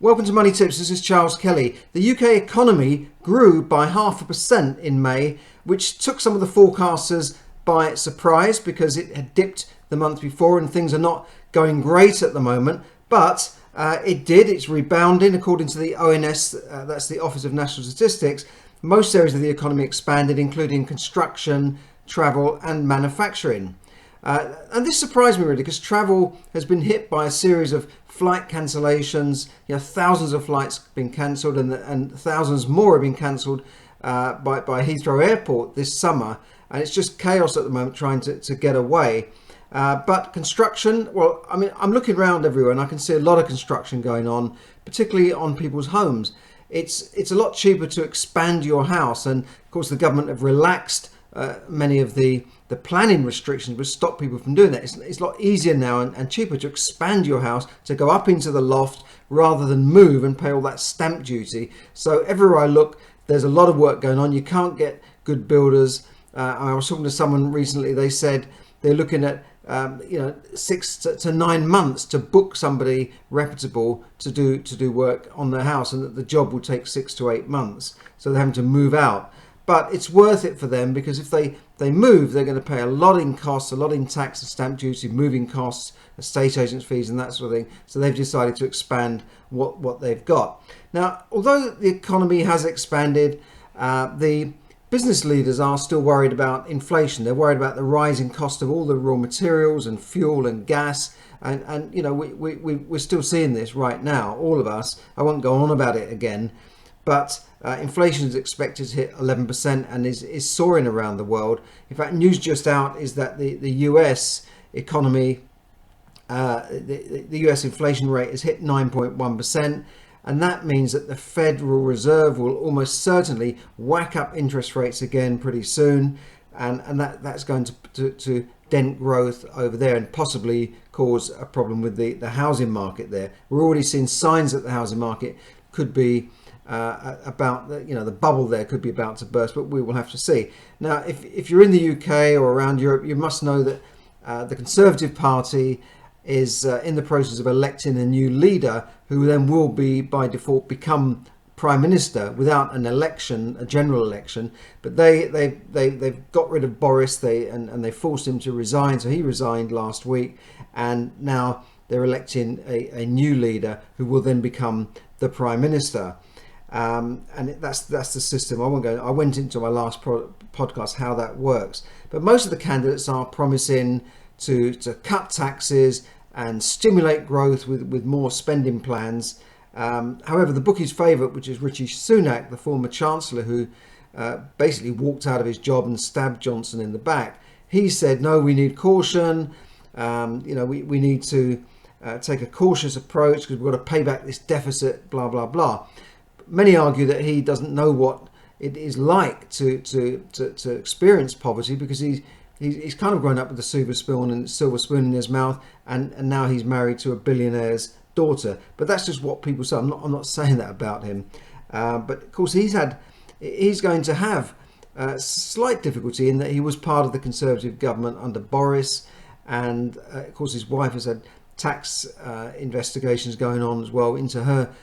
Welcome to Money Tips. This is Charles Kelly. The UK economy grew by 0.5% in May, which took some of the forecasters by surprise because it had dipped the month before and things are not going great at the moment. But it did. It's rebounding according to the ONS, that's the Office of National Statistics. Most areas of the economy expanded, including construction, travel and manufacturing. And this surprised me really because travel has been hit by a series of flight cancellations. Thousands of flights have been cancelled and thousands more have been cancelled by Heathrow Airport this summer. And it's just chaos at the moment trying to get away. But construction, well, I mean, I'm looking around everywhere and I can see a lot of construction going on, particularly on people's homes. It's a lot cheaper to expand your house. And of course, the government have relaxed many of the planning restrictions which stop people from doing that. It's a lot easier now and cheaper to expand your house, to go up into the loft rather than move and pay all that stamp duty. So everywhere I look, there's a lot of work going on. You can't get good builders. I was talking to someone recently. They said they're looking at 6 to 9 months to book somebody reputable to do work on their house, and that the job will take 6 to 8 months. So they're having to move out. But it's worth it for them because if they move, they're going to pay a lot in costs, a lot in tax and stamp duty, moving costs, estate agents fees and that sort of thing. So they've decided to expand what they've got. Now, although the economy has expanded, the business leaders are still worried about inflation. They're worried about the rising cost of all the raw materials and fuel and gas. And we're still seeing this right now, all of us. I won't go on about it again. But inflation is expected to hit 11% and is soaring around the world. In fact, news just out is that the US economy, the US inflation rate has hit 9.1%. And that means that the Federal Reserve will almost certainly whack up interest rates again pretty soon. And that's going to dent growth over there and possibly cause a problem with the housing market there. We're already seeing signs that the housing market could be the bubble there could be about to burst, but we will have to see. Now, if you're in the UK or around Europe, you must know that the Conservative Party is in the process of electing a new leader who then will be by default become Prime Minister without an election, a general election. But they've got rid of Boris and they forced him to resign. So he resigned last week, and now they're electing a new leader who will then become the Prime Minister. And that's the system. I went into my last podcast how that works. But most of the candidates are promising to cut taxes and stimulate growth with more spending plans. However, the bookies' favourite, which is Rishi Sunak, the former Chancellor who basically walked out of his job and stabbed Johnson in the back, he said, no, we need caution. We need to take a cautious approach because we've got to pay back this deficit, blah, blah, blah. Many argue that he doesn't know what it is like to experience poverty because he's kind of grown up with a silver spoon in his mouth, and now he's married to a billionaire's daughter. But that's just what people say. I'm not saying that about him. But of course he's going to have slight difficulty in that he was part of the Conservative government under Boris, and of course his wife has had tax investigations going on as well into her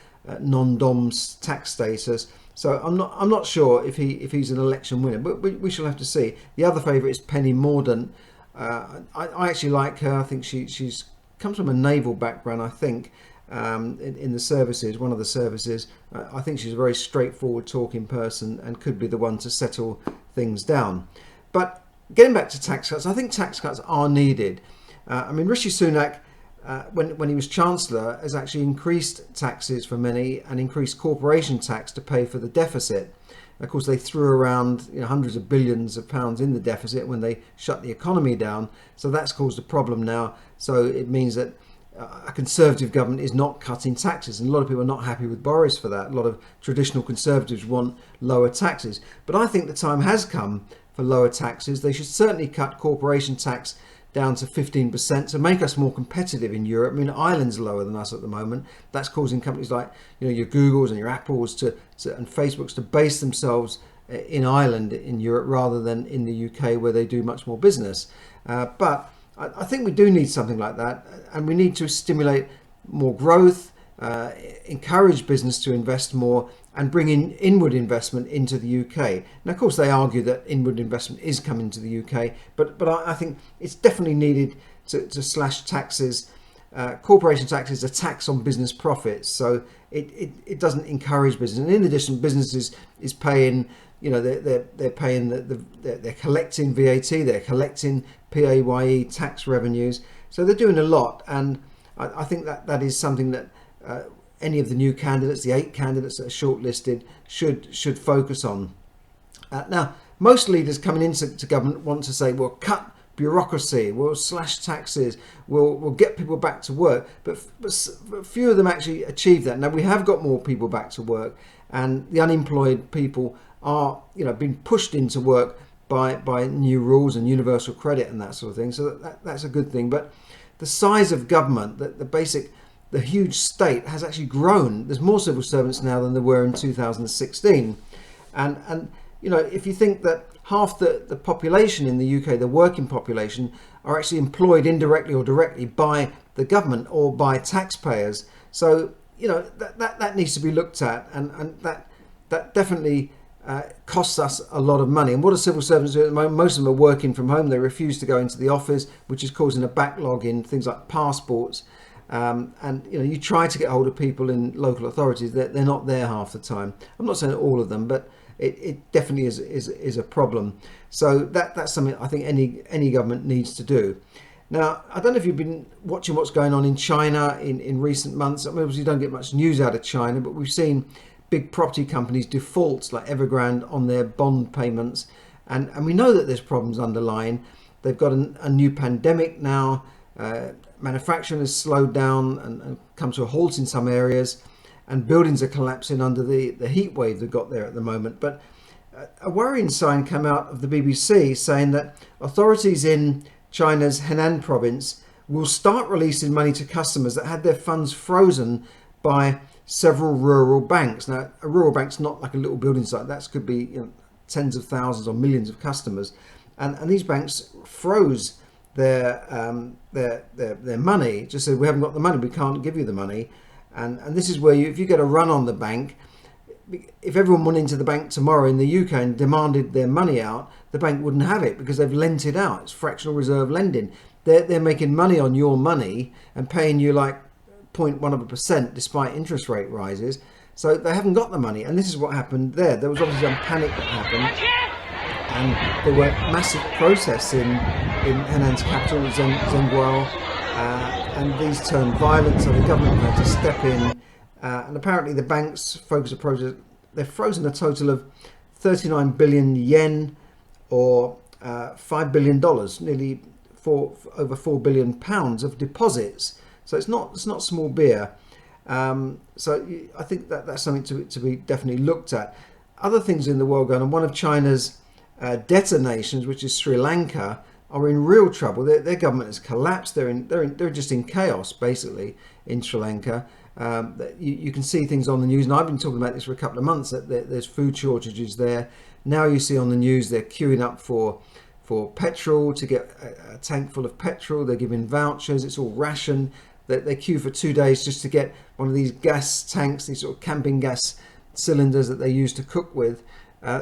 non-doms tax status. So I'm not sure if he's an election winner, but we shall have to see. The other favourite is Penny Mordaunt. I actually like her. I think she's comes from a naval background, I think, in the services, one of the services. I think she's a very straightforward talking person and could be the one to settle things down. But getting back to tax cuts, I think tax cuts are needed. Rishi Sunak, when he was Chancellor, has actually increased taxes for many and increased corporation tax to pay for the deficit. Of course, they threw around hundreds of billions of pounds in the deficit when they shut the economy down. So that's caused a problem now. So it means that a Conservative government is not cutting taxes. And a lot of people are not happy with Boris for that. A lot of traditional Conservatives want lower taxes. But I think the time has come for lower taxes. They should certainly cut corporation tax down to 15% to make us more competitive in Europe. Ireland's lower than us at the moment. That's causing companies like your Googles and your Apples and Facebooks to base themselves in Ireland in Europe rather than in the UK where they do much more business. But I think we do need something like that, and we need to stimulate more growth encourage business to invest more and bring in inward investment into the UK. Now, of course, they argue that inward investment is coming to the UK, but I think it's definitely needed to slash taxes. Corporation tax is a tax on business profits, so it doesn't encourage business. And in addition, businesses is paying, they're paying they're collecting VAT, they're collecting PAYE tax revenues, so they're doing a lot. And I think that is something that any of the new candidates, the 8 candidates that are shortlisted, should focus on. Now, most leaders coming into government want to say, well, cut bureaucracy, we'll slash taxes, we'll get people back to work, but few of them actually achieve that. Now, we have got more people back to work, and the unemployed people are being pushed into work by new rules and universal credit and that sort of thing, so that's a good thing. But the size of government, the huge state has actually grown. There's more civil servants now than there were in 2016, and if you think that half the population in the UK, the working population, are actually employed indirectly or directly by the government or by taxpayers, so that needs to be looked at, and that definitely costs us a lot of money. And what do civil servants do at the moment? Most of them are working from home. They refuse to go into the office, which is causing a backlog in things like passports. And you try to get hold of people in local authorities, they're not there half the time. I'm not saying all of them, but it definitely is a problem. So that's something I think any government needs to do. Now, I don't know if you've been watching what's going on in China in recent months. I mean, obviously you don't get much news out of China, but we've seen big property companies default, like Evergrande, on their bond payments, and we know that there's problems underlying. They've got a new pandemic now. Manufacturing has slowed down and come to a halt in some areas, and buildings are collapsing under the heat wave they've got there at the moment. But a worrying sign came out of the BBC saying that authorities in China's Henan province will start releasing money to customers that had their funds frozen by several rural banks. Now, a rural bank's not like a little building site. That could be tens of thousands or millions of customers, and these banks froze their money. Just said, we haven't got the money, we can't give you the money. And this is where if you get a run on the bank, if everyone went into the bank tomorrow in the UK and demanded their money out, the bank wouldn't have it because they've lent it out. It's fractional reserve lending. They're making money on your money and paying you like 0.1% despite interest rate rises. So they haven't got the money. And this is what happened there. There was obviously some panic that happened. And there were massive protests in Henan's capital, Zhenguo, and these turned violent, so the government had to step in. And apparently the bank's focus of protest, they've frozen a total of 39 billion yen, or $5 billion, nearly over £4 billion of deposits. So it's not small beer. So I think that's something to be definitely looked at. Other things in the world going on. One of China's debtor nations, which is Sri Lanka, are in real trouble. Their government has collapsed. They're just in chaos basically in Sri Lanka. You can see things on the news, and I've been talking about this for a couple of months, that there's food shortages there. Now you see on the news they're queuing up for petrol, to get a tank full of petrol. They're giving vouchers. It's all ration. They queue for 2 days just to get one of these gas tanks, these sort of camping gas cylinders that they use to cook with.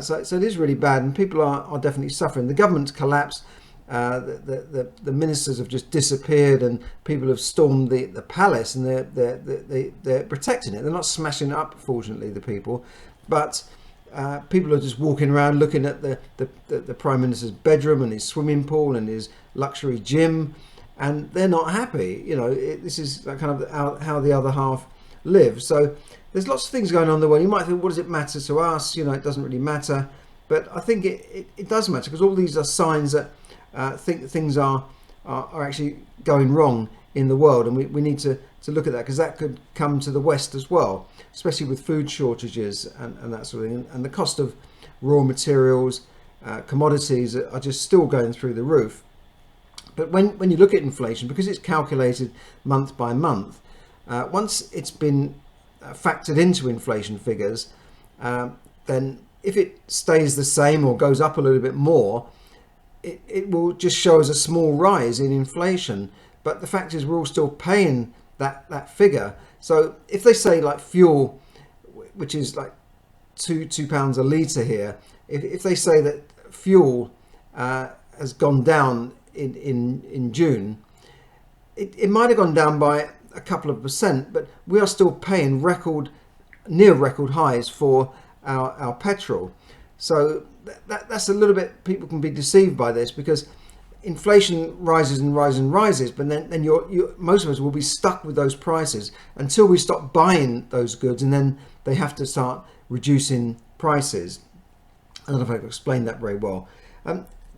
So it is really bad, and people are definitely suffering. The government's collapsed. The ministers have just disappeared, and people have stormed the palace, and they're protecting it. They're not smashing it up, fortunately, the people, but people are just walking around looking at the Prime Minister's bedroom and his swimming pool and his luxury gym, and they're not happy. This is kind of how the other half live. So there's lots of things going on in the world. You might think, what does it matter to us? It doesn't really matter, but I think it does matter, because all these are signs that things are actually going wrong in the world, and we need to look at that, because that could come to the West as well, especially with food shortages and that sort of thing, and the cost of raw materials, commodities are just still going through the roof. But when you look at inflation, because it's calculated month by month, once it's been factored into inflation figures, then if it stays the same or goes up a little bit more, it will just show us a small rise in inflation. But the fact is, we're all still paying that figure. So if they say like fuel, which is like £2 a litre here, if they say that fuel has gone down in June, it might have gone down by a couple of percent, but we are still paying near record highs for our petrol. So that's a little bit, people can be deceived by this, because inflation rises and rises and rises, but then most of us will be stuck with those prices until we stop buying those goods, and then they have to start reducing prices. I don't know if I've explained that very well.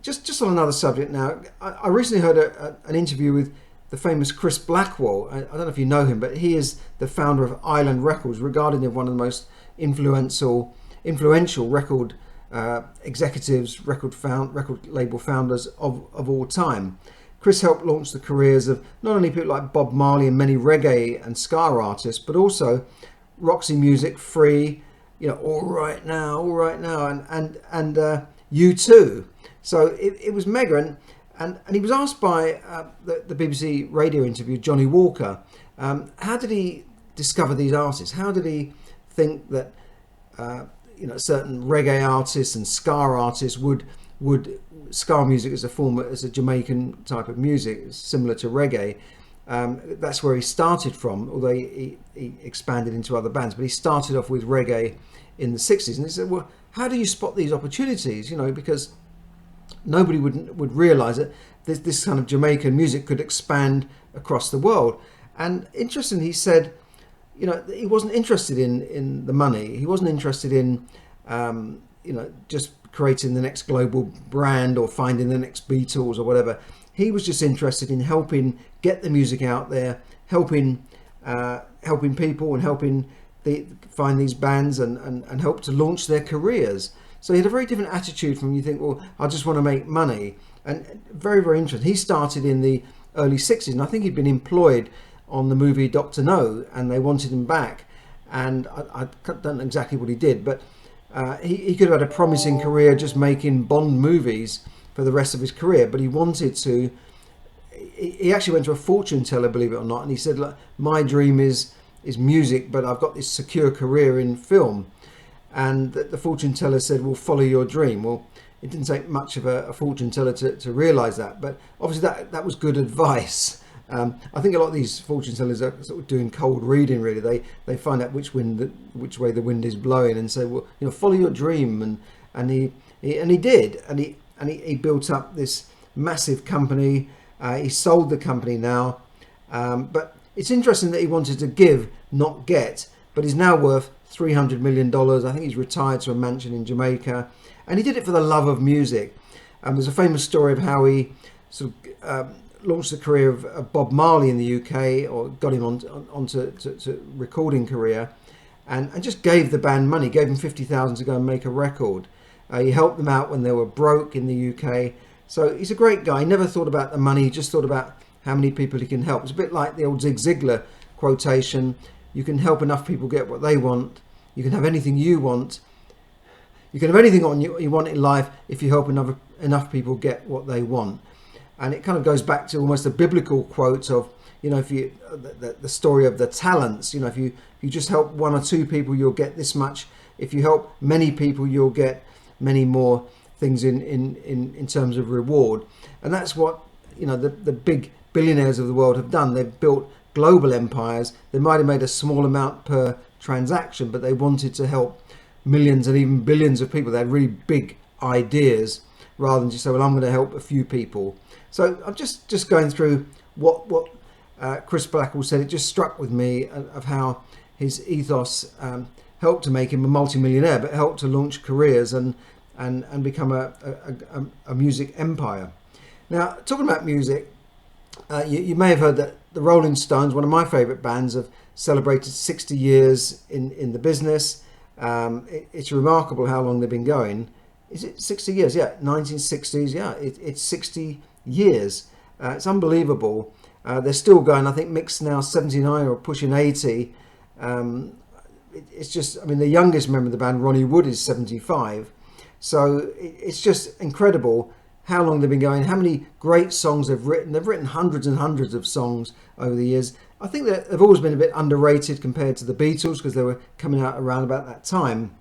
Just on another subject now, I recently heard an interview with the famous Chris Blackwell. I don't know if you know him, but he is the founder of Island Records, regarded as one of the most influential record executives, record label founders of all time. Chris helped launch the careers of not only people like Bob Marley and many reggae and ska artists, but also Roxy Music, Free, All Right Now, and U2. So it was mega. And he was asked by the BBC radio interview, Johnny Walker, how did he discover these artists? How did he think that certain reggae artists and ska artists would ska music as a Jamaican type of music, similar to reggae? That's where he started from, although he expanded into other bands. But he started off with reggae in the 60s, and he said, well, how do you spot these opportunities? Because nobody would realize that this kind of Jamaican music could expand across the world. And interestingly, he said, he wasn't interested in the money. He wasn't interested in, just creating the next global brand or finding the next Beatles or whatever. He was just interested in helping get the music out there, helping people and helping find these bands and help to launch their careers. So he had a very different attitude from, you think, well, I just want to make money. And very, very interesting. He started in the early 60s, and I think he'd been employed on the movie Dr. No, and they wanted him back. And I don't know exactly what he did, but he could have had a promising career just making Bond movies for the rest of his career, but he wanted to. He actually went to a fortune teller, believe it or not, and he said, look, my dream is music, but I've got this secure career in film. And the fortune teller said, well, follow your dream. Well, it didn't take much of a fortune teller to realise that, but obviously that was good advice. I think a lot of these fortune tellers are sort of doing cold reading, really. They find out which way the wind is blowing and say, well, follow your dream. And he did, and he built up this massive company. He sold the company now, but it's interesting that he wanted to give, not get. But he's now worth $300 million. I think he's retired to a mansion in Jamaica, and he did it for the love of music. There's a famous story of how he sort of launched the career of Bob Marley in the UK, or got him onto recording career, and just gave the band money, gave them $50,000 to go and make a record. He helped them out when they were broke in the UK. So he's a great guy. He never thought about the money, he just thought about how many people he can help. It's a bit like the old Zig Ziglar quotation, you can help enough people get what they want. You can have anything you want. You can have anything you want in life if you help enough people get what they want. And it kind of goes back to almost a biblical quote of, if you the story of the talents. If you just help one or two people, you'll get this much. If you help many people, you'll get many more things in terms of reward. And that's what the big billionaires of the world have done. They've built global empires. They might have made a small amount per transaction, but they wanted to help millions and even billions of people. They had really big ideas rather than just say, well, I'm going to help a few people. So I'm just going through what Chris Blackwell said. It just struck with me of how his ethos helped to make him a multimillionaire, but helped to launch careers and become a music empire. Now, talking about music, you may have heard that the Rolling Stones, one of my favourite bands, have celebrated 60 years in the business. It's remarkable how long they've been going. Is it 60 years? Yeah, 1960s. Yeah, it's 60 years. It's unbelievable. They're still going. I think Mick's now 79 or pushing 80. It's just, the youngest member of the band, Ronnie Wood, is 75. So it's just incredible how long they've been going, how many great songs they've written. They've written hundreds and hundreds of songs over the years. I think that they've always been a bit underrated compared to the Beatles because they were coming out around about that time.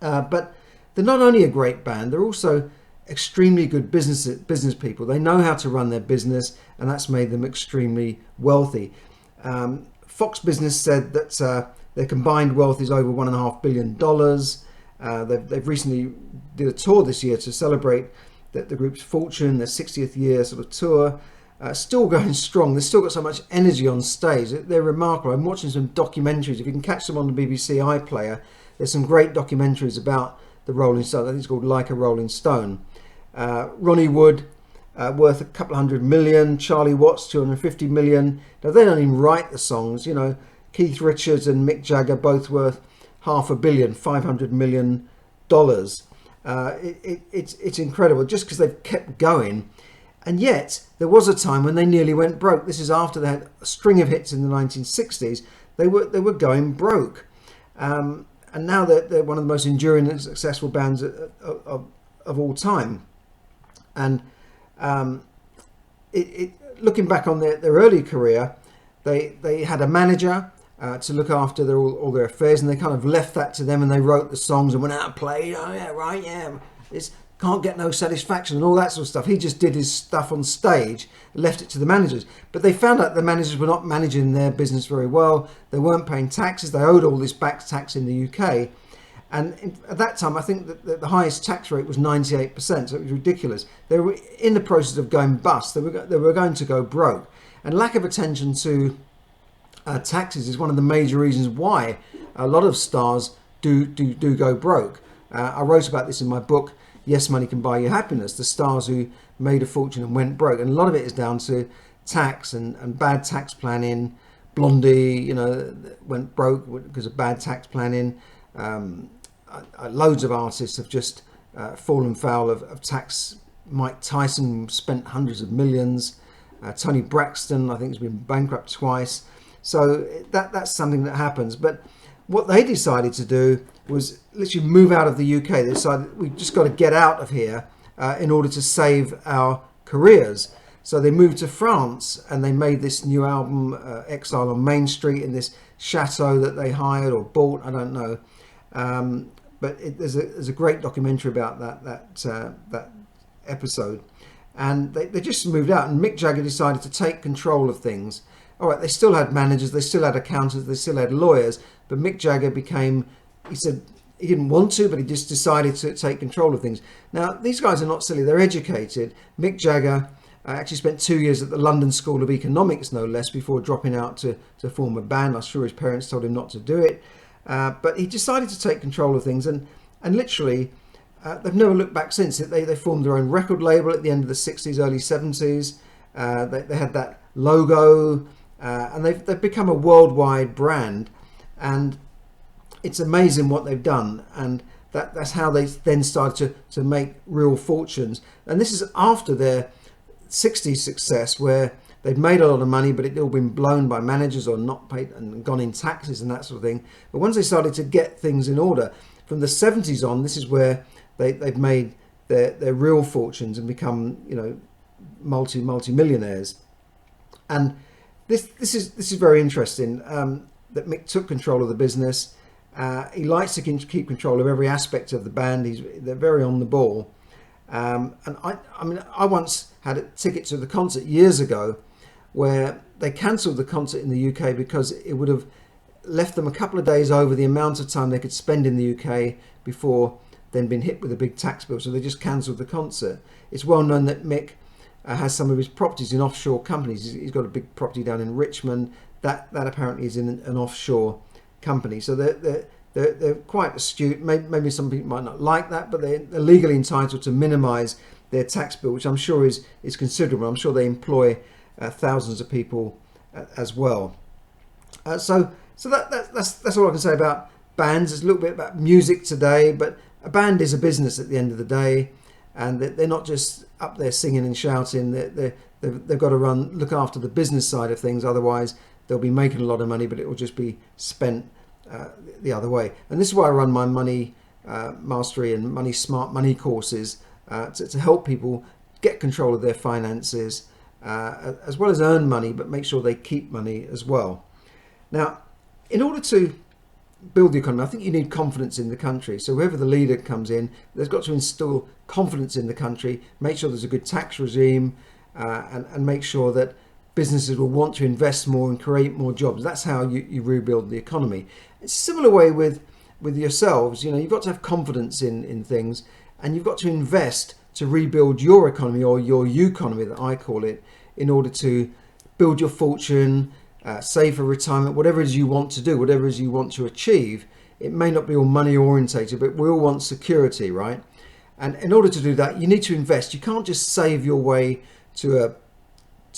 But they're not only a great band, they're also extremely good business people. They know how to run their business, and that's made them extremely wealthy. Fox Business said that their combined wealth is over $1.5 billion. They've recently did a tour this year to celebrate the group's fortune, their 60th year sort of tour. Still going strong. They've still got so much energy on stage. They're remarkable. I'm watching some documentaries. If you can catch them on the BBC iPlayer, there's some great documentaries about the Rolling Stones. I think it's called Like a Rolling Stone. Ronnie Wood, worth a couple $100 million. Charlie Watts, $250 million. Now, they don't even write the songs. You know, Keith Richards and Mick Jagger both worth $500 million, $500 million. It's incredible just because they've kept going. And yet, there was a time when they nearly went broke. This is after they had a string of hits in the 1960s. They were going broke. And now they're one of the most enduring and successful bands of all time. And looking back on their early career, they had a manager to look after all their affairs, and they kind of left that to them, and they wrote the songs and went out and played. Oh yeah, right, yeah. It's can't get no satisfaction and all that sort of stuff. He just did his stuff on stage, left it to the managers. But they found out the managers were not managing their business very well. They weren't paying taxes. They owed all this back tax in the UK. And at that time, I think that the highest tax rate was 98%, so it was ridiculous. They were in the process of going bust. They were going to go broke. And lack of attention to taxes is one of the major reasons why a lot of stars do go broke. I wrote about this in my book, Yes, Money Can Buy You Happiness, the stars who made a fortune and went broke. And a lot of it is down to tax and bad tax planning. Blondie, you know, went broke because of bad tax planning. Loads of artists have just fallen foul of tax. Mike Tyson spent hundreds of millions. Tony Braxton, I think, has been bankrupt twice. So that's something that happens. But what they decided to do was literally move out of the UK. They decided we've just got to get out of here in order to save our careers. So they moved to France and they made this new album, Exile on Main Street, in this chateau that they hired or bought, I don't know. But there's a great documentary about that episode. And they just moved out, and Mick Jagger decided to take control of things. All right, they still had managers, they still had accountants, they still had lawyers, but Mick Jagger he said he didn't want to, but he just decided to take control of things. Now, these guys are not silly, they're educated. Mick Jagger actually spent 2 years at the London School of Economics, no less, before dropping out to form a band. I'm sure his parents told him not to do it. But he decided to take control of things, and literally, they've never looked back since. They formed their own record label at the end of the 60s, early 70s. They had that logo, and they've become a worldwide brand. And it's amazing what they've done, and that's how they then started to make real fortunes. And this is after their 60s success, where they'd made a lot of money, but it'd all been blown by managers or not paid and gone in taxes and that sort of thing. But once they started to get things in order, from the 70s on, this is where they've made their real fortunes and become, you know, multi-millionaires. And this is very interesting, that Mick took control of the business. He likes to keep control of every aspect of the band. They're very on the ball. And I once had a ticket to the concert years ago where they cancelled the concert in the UK because it would have left them a couple of days over the amount of time they could spend in the UK before then being hit with a big tax bill. So they just cancelled the concert. It's well known that Mick has some of his properties in offshore companies. He's got a big property down in Richmond. That apparently is in an offshore company. So they're quite astute. Maybe some people might not like that, but they're legally entitled to minimise their tax bill, which I'm sure is considerable. I'm sure they employ thousands of people as well. So that's all I can say about bands. There's a little bit about music today, but a band is a business at the end of the day, and they're not just up there singing and shouting. They've got to look after the business side of things. Otherwise, they'll be making a lot of money, but it will just be spent the other way. And this is why I run my money mastery and smart money courses to help people get control of their finances, as well as earn money, but make sure they keep money as well. Now, in order to build the economy, I think you need confidence in the country. So whoever the leader comes in, there's got to instill confidence in the country, make sure there's a good tax regime, and make sure that businesses will want to invest more and create more jobs. That's how you rebuild the economy. It's a similar way with yourselves. You've got to have confidence in things, and you've got to invest to rebuild your economy, or your economy that I call it, in order to build your fortune, save for retirement, whatever it is you want to do, whatever it is you want to achieve. It may not be all money orientated, but we all want security, right? And in order to do that, you need to invest. You can't just save your way to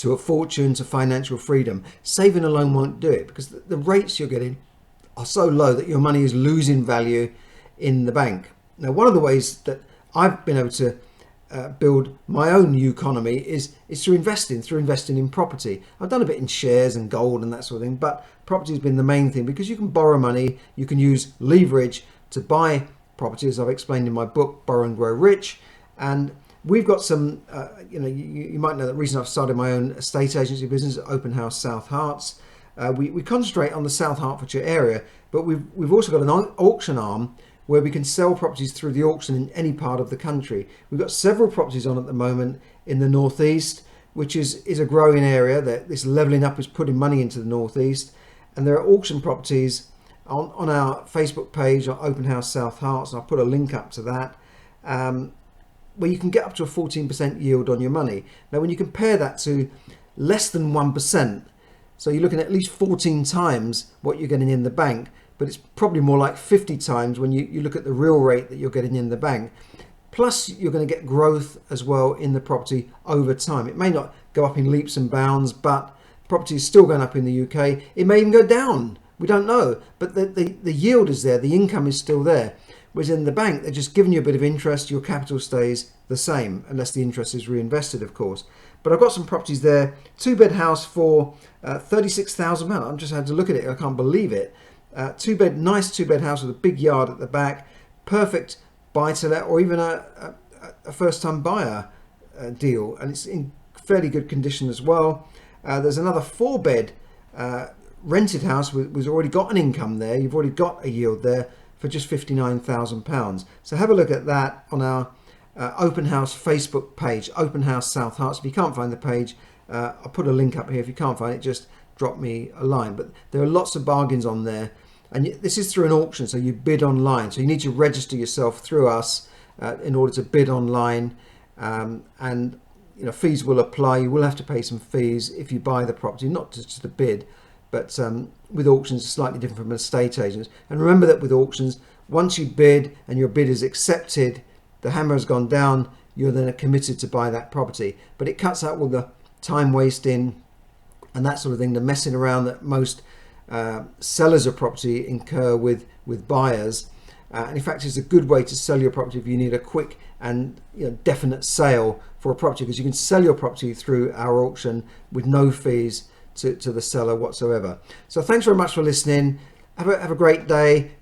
a fortune, to financial freedom. Saving alone won't do it, because the rates you're getting are so low that your money is losing value in the bank. Now, one of the ways that I've been able to build my own economy is through investing in property. I've done a bit in shares and gold and that sort of thing, but property has been the main thing, because you can borrow money, you can use leverage to buy property, as I've explained in my book, Borrow and Grow Rich. And we've got some, you might know that recently I've started my own estate agency business, Open House South Herts. We concentrate on the South Hertfordshire area, but we've also got an auction arm where we can sell properties through the auction in any part of the country. We've got several properties on at the moment in the northeast, which is a growing area. That this levelling up is putting money into the northeast, and there are auction properties on our Facebook page, on Open House South Herts, and I'll put a link up to that, where you can get up to a 14% yield on your money. Now, when you compare that to less than 1%, so you're looking at least 14 times what you're getting in the bank, but it's probably more like 50 times when you look at the real rate that you're getting in the bank. Plus, you're going to get growth as well in the property over time. It may not go up in leaps and bounds, but property is still going up in the UK. It may even go down. We don't know. But the yield is there. The income is still there. Whereas in the bank, they're just giving you a bit of interest. Your capital stays the same, unless the interest is reinvested, of course. But I've got some properties there. 2-bed house for £36,000. I've just had to look at it. I can't believe it. Nice two-bed house with a big yard at the back. Perfect buy-to-let, or even a first-time buyer deal. And it's in fairly good condition as well. There's another 4-bed rented house with already got an income there. You've already got a yield there for just £59,000. So have a look at that on our Open House Facebook page, Open House South Herts. If you can't find the page, I'll put a link up here. If you can't find it, just drop me a line. But there are lots of bargains on there. And this is through an auction, so you bid online. So you need to register yourself through us in order to bid online. And fees will apply. You will have to pay some fees if you buy the property, not just the bid. But with auctions, it's slightly different from estate agents. And remember that with auctions, once you bid and your bid is accepted, the hammer has gone down, you're then committed to buy that property. But it cuts out all the time wasting and that sort of thing, the messing around that most sellers of property incur with buyers. And in fact, it's a good way to sell your property if you need a quick and definite sale for a property, because you can sell your property through our auction with no fees to the seller whatsoever. So thanks very much for listening. Have a great day.